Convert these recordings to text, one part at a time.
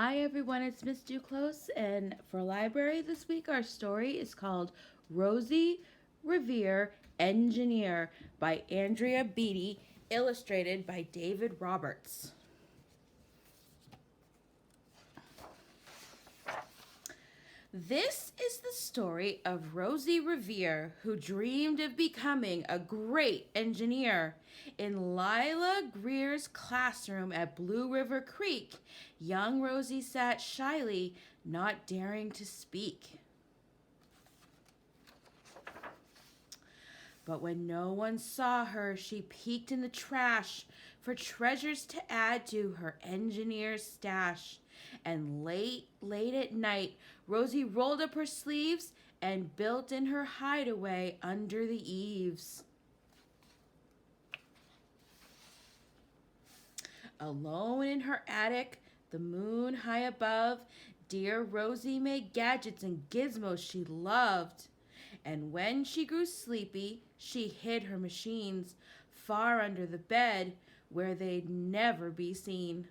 Hi everyone, it's Miss Duclos, and for library this week our story is called Rosie Revere Engineer by Andrea Beatty, illustrated by David Roberts. This is the story of Rosie Revere, who dreamed of becoming a great engineer. In Lila Greer's classroom at Blue River Creek, young Rosie sat shyly, not daring to speak. But when no one saw her, she peeked in the trash for treasures to add to her engineer's stash. And late at night, Rosie rolled up her sleeves and built in her hideaway under the eaves. Alone in her attic, the moon high above, dear Rosie made gadgets and gizmos she loved. And when she grew sleepy, she hid her machines far under the bed where they'd never be seen.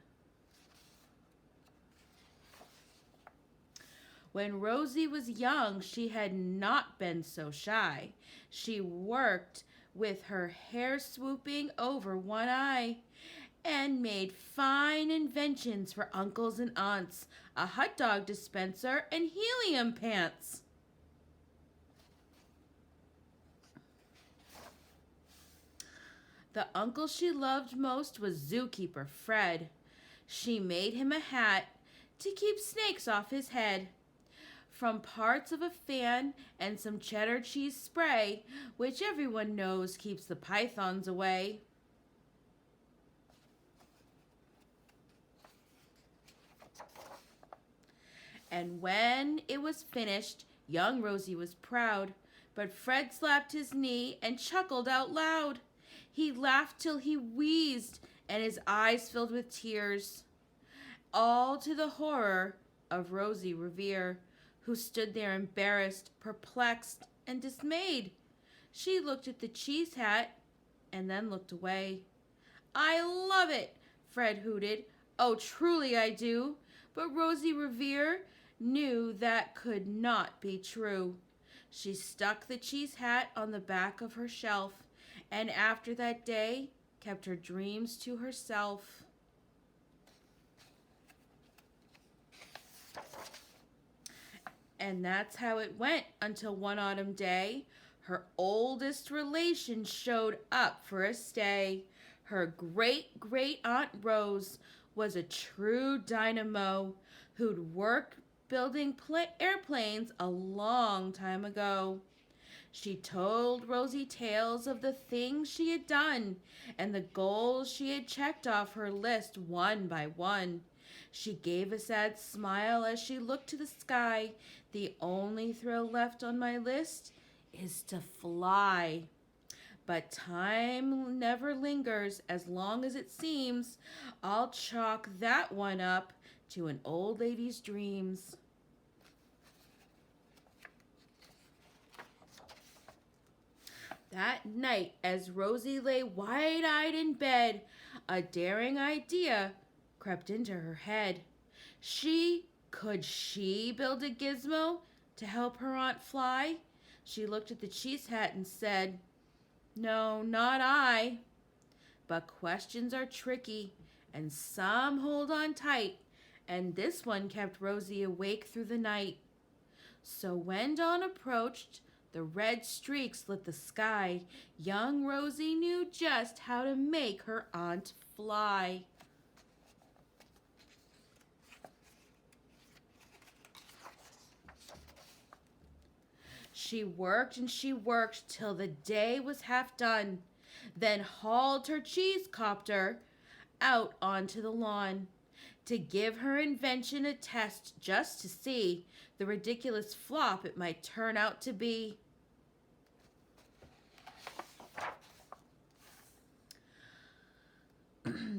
When Rosie was young, she had not been so shy. She worked with her hair swooping over one eye and made fine inventions for uncles and aunts, a hot dog dispenser and helium pants. The uncle she loved most was zookeeper Fred. She made him a hat to keep snakes off his head. From parts of a fan and some cheddar cheese spray, which everyone knows keeps the pythons away. And when it was finished, young Rosie was proud, but Fred slapped his knee and chuckled out loud. He laughed till he wheezed, and his eyes filled with tears, all to the horror of Rosie Revere, who stood there embarrassed, perplexed, and dismayed. She looked at the cheese hat and then looked away. "I love it," Fred hooted. "Oh, truly I do." But Rosie Revere knew that could not be true. She stuck the cheese hat on the back of her shelf, and after that day kept her dreams to herself. And that's how it went until one autumn day, her oldest relation showed up for a stay. Her great-great-aunt Rose was a true dynamo who'd worked building airplanes a long time ago. She told Rosie tales of the things she had done and the goals she had checked off her list one by one. She gave a sad smile as she looked to the sky. "The only thrill left on my list is to fly. But time never lingers as long as it seems. I'll chalk that one up to an old lady's dreams." That night, as Rosie lay wide-eyed in bed, a daring idea crept into her head. Could she build a gizmo to help her aunt fly? She looked at the cheese hat and said, "No, not I." But questions are tricky, and some hold on tight, and this one kept Rosie awake through the night. So when dawn approached, the red streaks lit the sky. Young Rosie knew just how to make her aunt fly. She worked and she worked till the day was half done, then hauled her cheese copter out onto the lawn to give her invention a test just to see the ridiculous flop it might turn out to be.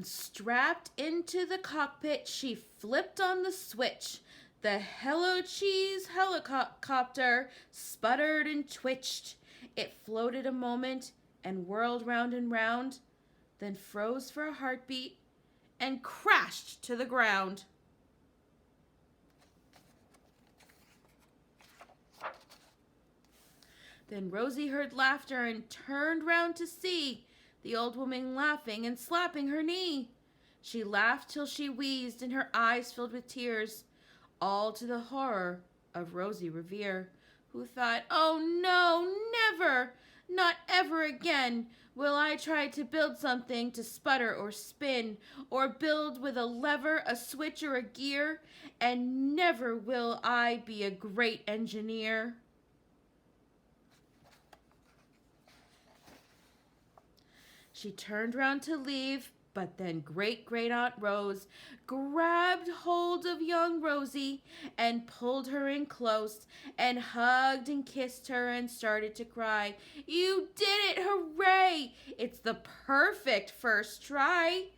Strapped into the cockpit, she flipped on the switch. The Hello Cheese helicopter sputtered and twitched. It floated a moment and whirled round and round, then froze for a heartbeat and crashed to the ground. Then Rosie heard laughter and turned round to see the old woman laughing and slapping her knee. She laughed till she wheezed and her eyes filled with tears, all to the horror of Rosie Revere, who thought, "Oh no, never, not ever again will I try to build something to sputter or spin, or build with a lever, a switch, or a gear, and never will I be a great engineer." She turned round to leave, but then Great-Great-Aunt Rose grabbed hold of young Rosie and pulled her in close and hugged and kissed her and started to cry. "You did it! Hooray! It's the perfect first try.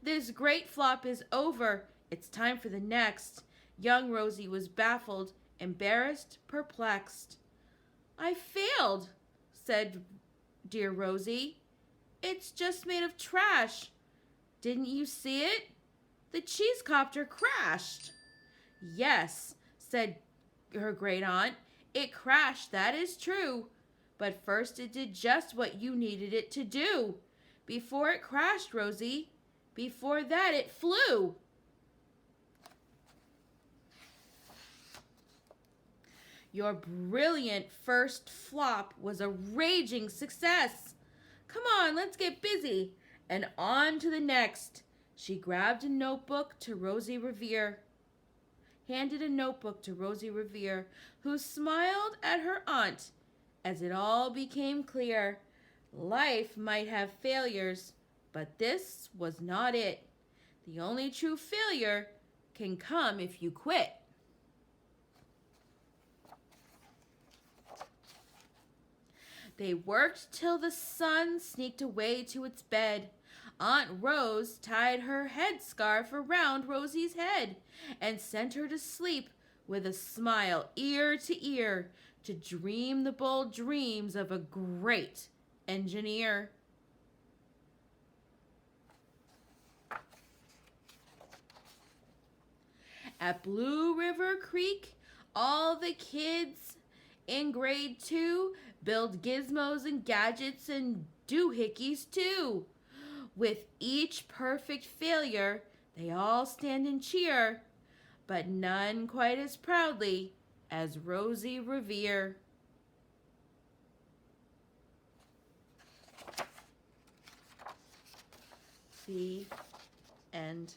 This great flop is over. It's time for the next." Young Rosie was baffled, embarrassed, perplexed. "I failed," said dear Rosie. "It's just made of trash. Didn't you see it? The cheesecopter crashed." "Yes," said her great aunt, "it crashed, that is true. But first it did just what you needed it to do. Before it crashed, Rosie, before that it flew." "Your brilliant first flop was a raging success. Come on, let's get busy. And on to the next." She grabbed a notebook to Rosie Revere, handed a notebook to Rosie Revere, who smiled at her aunt as it all became clear. Life might have failures, but this was not it. The only true failure can come if you quit. They worked till the sun sneaked away to its bed. Aunt Rose tied her headscarf around Rosie's head and sent her to sleep with a smile ear to ear, to dream the bold dreams of a great engineer. At Blue River Creek, all the kids in grade 2 build gizmos and gadgets and doohickeys too. With each perfect failure, they all stand and cheer, but none quite as proudly as Rosie Revere. The end.